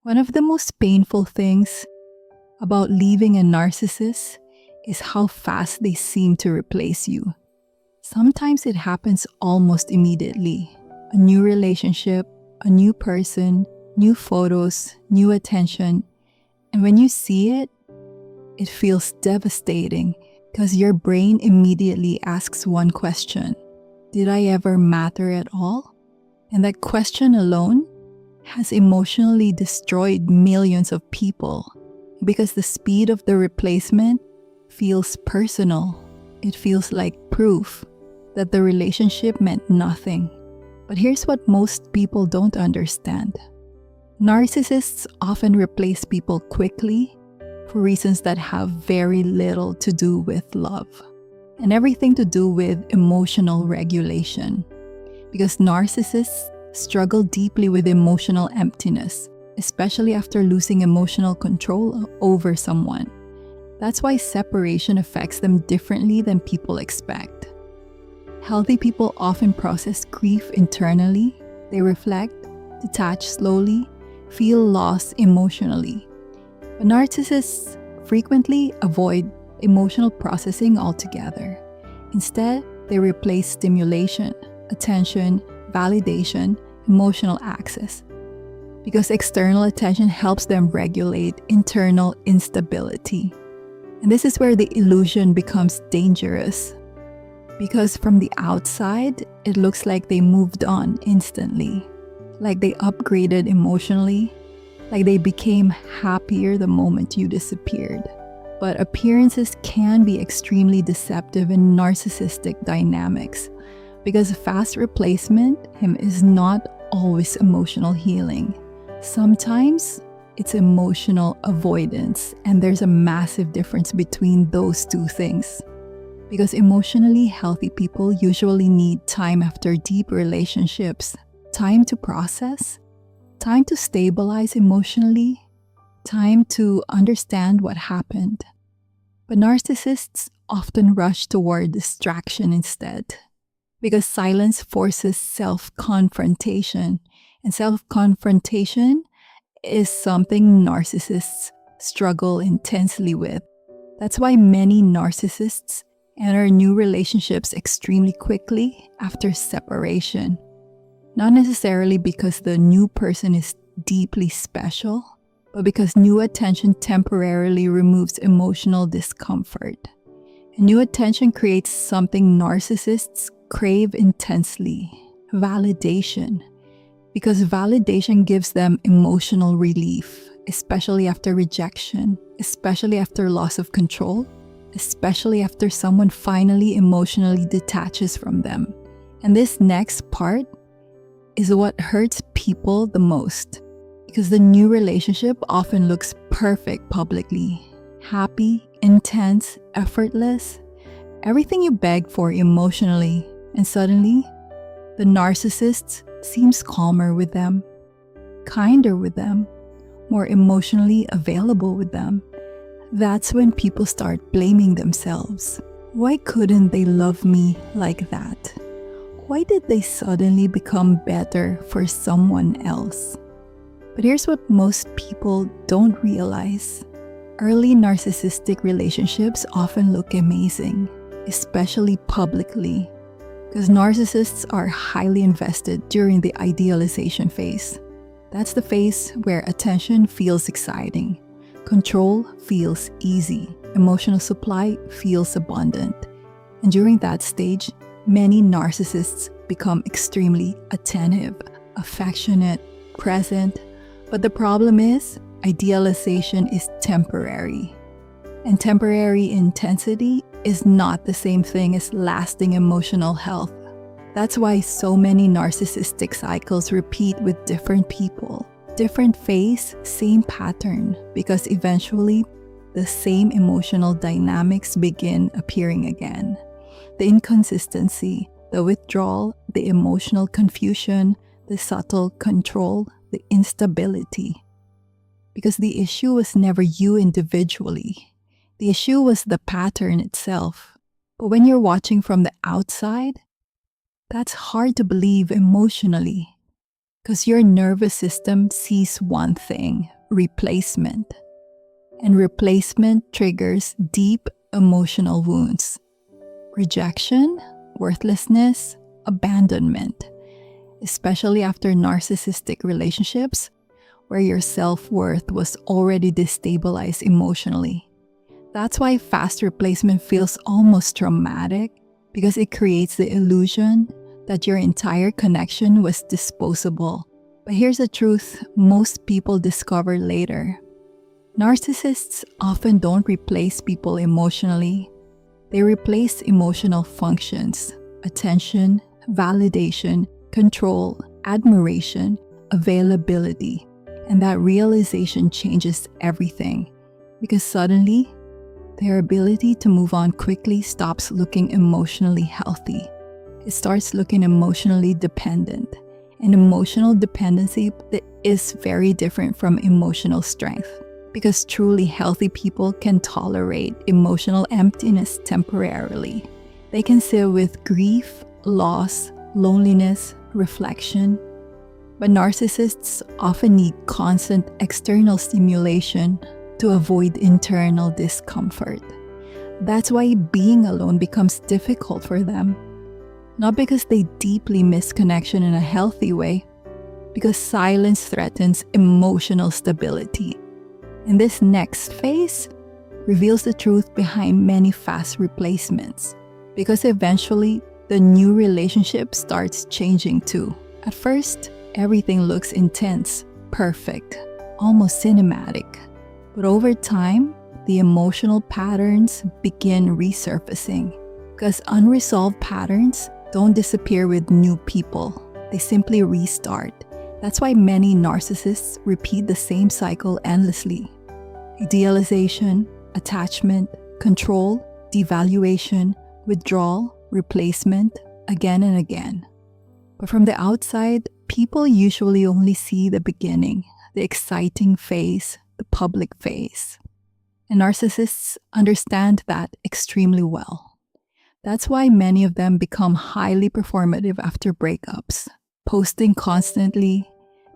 One of the most painful things about leaving a narcissist is how fast they seem to replace you. Sometimes it happens almost immediately. A new relationship, a new person, new photos, new attention. And when you see it, it feels devastating because your brain immediately asks one question: did I ever matter at all? And that question alone has emotionally destroyed millions of people because the speed of the replacement feels personal. It feels like proof that the relationship meant nothing. But here's what most people don't understand. Narcissists often replace people quickly for reasons that have very little to do with love and everything to do with emotional regulation. Because narcissists struggle deeply with emotional emptiness, especially after losing emotional control over someone. That's why separation affects them differently than people expect. Healthy people often process grief internally. They reflect, detach slowly, feel loss emotionally. But narcissists frequently avoid emotional processing altogether. Instead, they replace stimulation, attention, validation, emotional access, because external attention helps them regulate internal instability. And this is where the illusion becomes dangerous, because from the outside, it looks like they moved on instantly, like they upgraded emotionally, like they became happier the moment you disappeared. But appearances can be extremely deceptive in narcissistic dynamics, because fast replacement is not always emotional healing. Sometimes it's emotional avoidance, and there's a massive difference between those two things. Because emotionally healthy people usually need time after deep relationships, time to process, time to stabilize emotionally, time to understand what happened. But narcissists often rush toward distraction instead, because silence forces self-confrontation, and self-confrontation is something narcissists struggle intensely with. That's why many narcissists enter new relationships extremely quickly after separation. Not necessarily because the new person is deeply special, but because new attention temporarily removes emotional discomfort. And new attention creates something narcissists crave intensely: validation. Because validation gives them emotional relief, especially after rejection, especially after loss of control, especially after someone finally emotionally detaches from them. And this next part is what hurts people the most, because the new relationship often looks perfect publicly: happy, intense, effortless, everything you begged for emotionally. And suddenly, the narcissist seems calmer with them, kinder with them, more emotionally available with them. That's when people start blaming themselves. Why couldn't they love me like that? Why did they suddenly become better for someone else? But here's what most people don't realize. Early narcissistic relationships often look amazing, especially publicly, because narcissists are highly invested during the idealization phase. That's the phase where attention feels exciting, control feels easy, emotional supply feels abundant. And during that stage, many narcissists become extremely attentive, affectionate, present. But the problem is, idealization is temporary. And temporary intensity is not the same thing as lasting emotional health. That's why so many narcissistic cycles repeat with different people. Different phase, same pattern, because eventually the same emotional dynamics begin appearing again. The inconsistency, the withdrawal, the emotional confusion, the subtle control, the instability. Because the issue was never you individually. The issue was the pattern itself. But when you're watching from the outside, that's hard to believe emotionally. Because your nervous system sees one thing: replacement. And replacement triggers deep emotional wounds: rejection, worthlessness, abandonment, especially after narcissistic relationships where your self-worth was already destabilized emotionally. That's why fast replacement feels almost traumatic, because it creates the illusion that your entire connection was disposable. But here's the truth most people discover later. Narcissists often don't replace people emotionally. They replace emotional functions: attention, validation, control, admiration, availability. And that realization changes everything, because suddenly, their ability to move on quickly stops looking emotionally healthy. It starts looking emotionally dependent. And emotional dependency is very different from emotional strength, because truly healthy people can tolerate emotional emptiness temporarily. They can sit with grief, loss, loneliness, reflection. But narcissists often need constant external stimulation to avoid internal discomfort. That's why being alone becomes difficult for them. Not because they deeply miss connection in a healthy way, because silence threatens emotional stability. And this next phase reveals the truth behind many fast replacements, because eventually the new relationship starts changing too. At first, everything looks intense, perfect, almost cinematic. But over time, the emotional patterns begin resurfacing, because unresolved patterns don't disappear with new people. They simply restart. That's why many narcissists repeat the same cycle endlessly: idealization, attachment, control, devaluation, withdrawal, replacement, again and again. But from the outside, people usually only see the beginning, the exciting phase, the public phase. And narcissists understand that extremely well. That's why many of them become highly performative after breakups, posting constantly,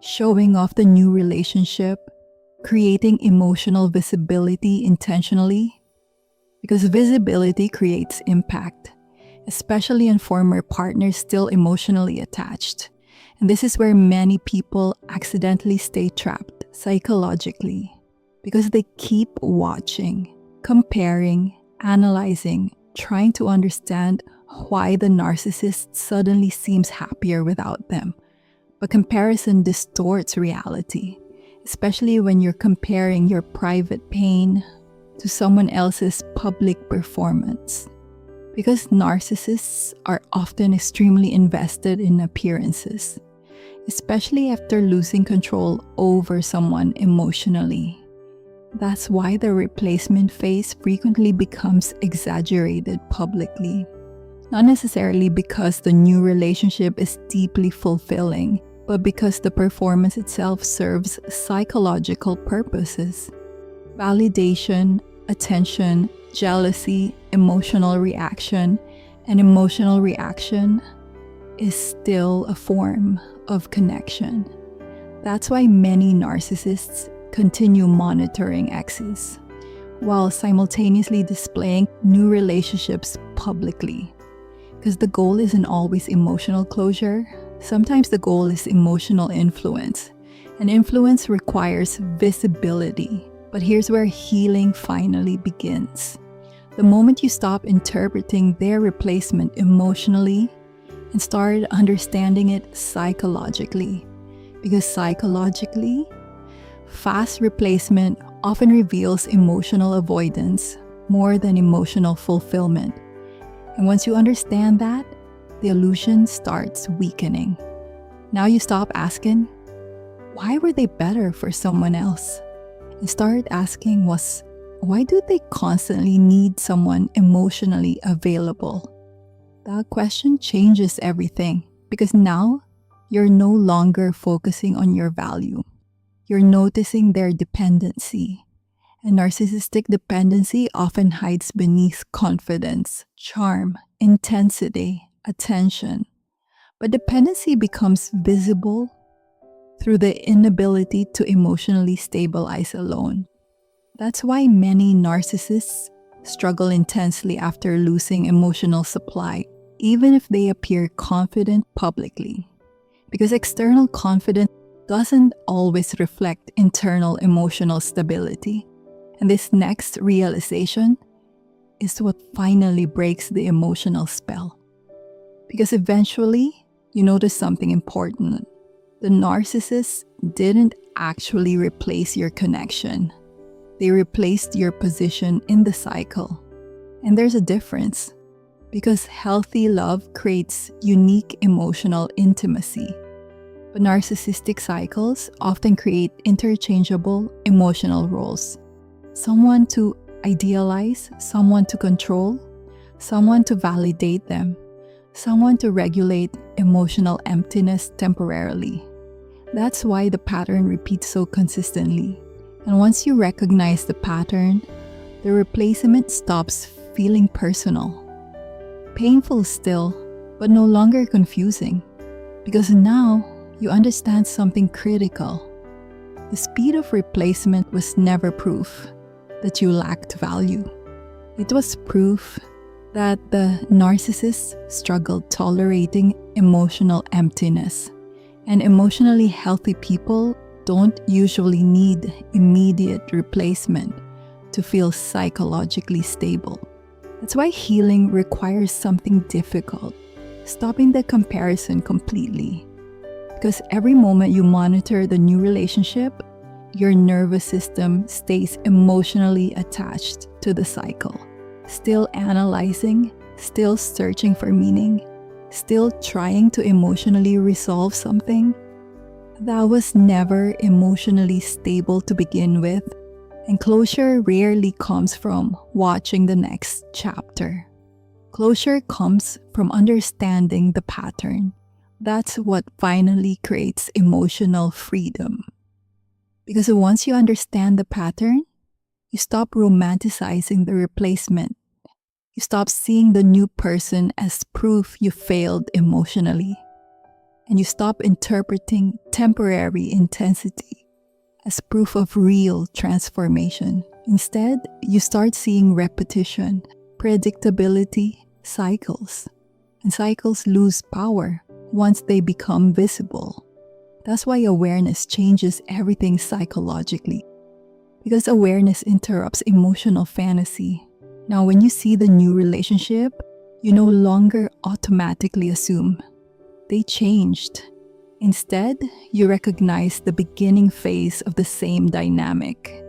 showing off the new relationship, creating emotional visibility intentionally. Because visibility creates impact, especially in former partners still emotionally attached. And this is where many people accidentally stay trapped psychologically, because they keep watching, comparing, analyzing, trying to understand why the narcissist suddenly seems happier without them. But comparison distorts reality, especially when you're comparing your private pain to someone else's public performance. Because narcissists are often extremely invested in appearances, especially after losing control over someone emotionally. That's why the replacement phase frequently becomes exaggerated publicly. Not necessarily because the new relationship is deeply fulfilling, but because the performance itself serves psychological purposes: validation, attention, jealousy, emotional reaction. And emotional reaction is still a form of connection. That's why many narcissists continue monitoring exes, while simultaneously displaying new relationships publicly. Because the goal isn't always emotional closure. Sometimes the goal is emotional influence. And influence requires visibility. But here's where healing finally begins. The moment you stop interpreting their replacement emotionally and start understanding it psychologically. Because psychologically, fast replacement often reveals emotional avoidance more than emotional fulfillment. And once you understand that, the illusion starts weakening. Now you stop asking, why were they better for someone else? And start asking, why do they constantly need someone emotionally available? That question changes everything, because now you're no longer focusing on your value. You're noticing their dependency. And narcissistic dependency often hides beneath confidence, charm, intensity, attention. But dependency becomes visible through the inability to emotionally stabilize alone. That's why many narcissists struggle intensely after losing emotional supply, even if they appear confident publicly. Because external confidence doesn't always reflect internal emotional stability. And this next realization is what finally breaks the emotional spell. Because eventually, you notice something important. The narcissist didn't actually replace your connection. They replaced your position in the cycle. And there's a difference. Because healthy love creates unique emotional intimacy. But narcissistic cycles often create interchangeable emotional roles. Someone to idealize, someone to control, someone to validate them, someone to regulate emotional emptiness temporarily. That's why the pattern repeats so consistently. And once you recognize the pattern, the replacement stops feeling personal. Painful still, but no longer confusing. Because now, you understand something critical. The speed of replacement was never proof that you lacked value. It was proof that the narcissist struggled tolerating emotional emptiness. And emotionally healthy people don't usually need immediate replacement to feel psychologically stable. That's why healing requires something difficult, stopping the comparison completely. Because every moment you monitor the new relationship, your nervous system stays emotionally attached to the cycle, still analyzing, still searching for meaning, still trying to emotionally resolve something that was never emotionally stable to begin with. And closure rarely comes from watching the next chapter. Closure comes from understanding the pattern. That's what finally creates emotional freedom. Because once you understand the pattern, you stop romanticizing the replacement. You stop seeing the new person as proof you failed emotionally. And you stop interpreting temporary intensity as proof of real transformation. Instead, you start seeing repetition, predictability, cycles. And cycles lose power once they become visible. That's why awareness changes everything psychologically. Because awareness interrupts emotional fantasy. Now, when you see the new relationship, you no longer automatically assume they changed. Instead, you recognize the beginning phase of the same dynamic.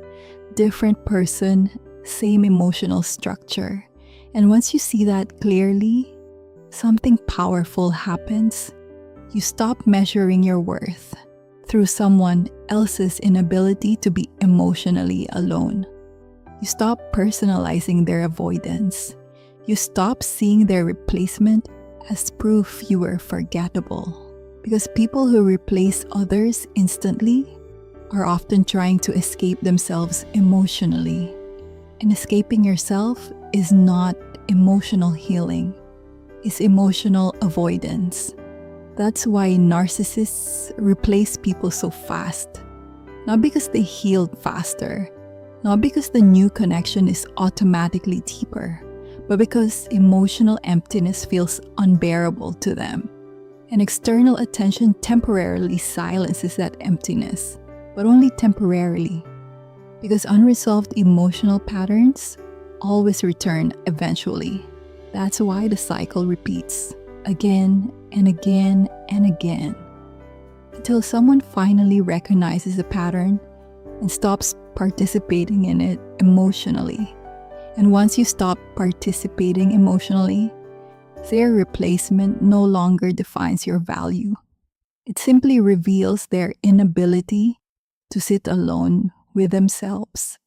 Different person, same emotional structure. And once you see that clearly, something powerful happens. You stop measuring your worth through someone else's inability to be emotionally alone. You stop personalizing their avoidance. You stop seeing their replacement as proof you were forgettable. Because people who replace others instantly are often trying to escape themselves emotionally. And escaping yourself is not emotional healing. It's emotional avoidance. That's why narcissists replace people so fast. Not because they healed faster, not because the new connection is automatically deeper, but because emotional emptiness feels unbearable to them. And external attention temporarily silences that emptiness, but only temporarily. Because unresolved emotional patterns always return eventually. That's why the cycle repeats again and again and again, until someone finally recognizes the pattern and stops participating in it emotionally. And once you stop participating emotionally, their replacement no longer defines your value. It simply reveals their inability to sit alone with themselves.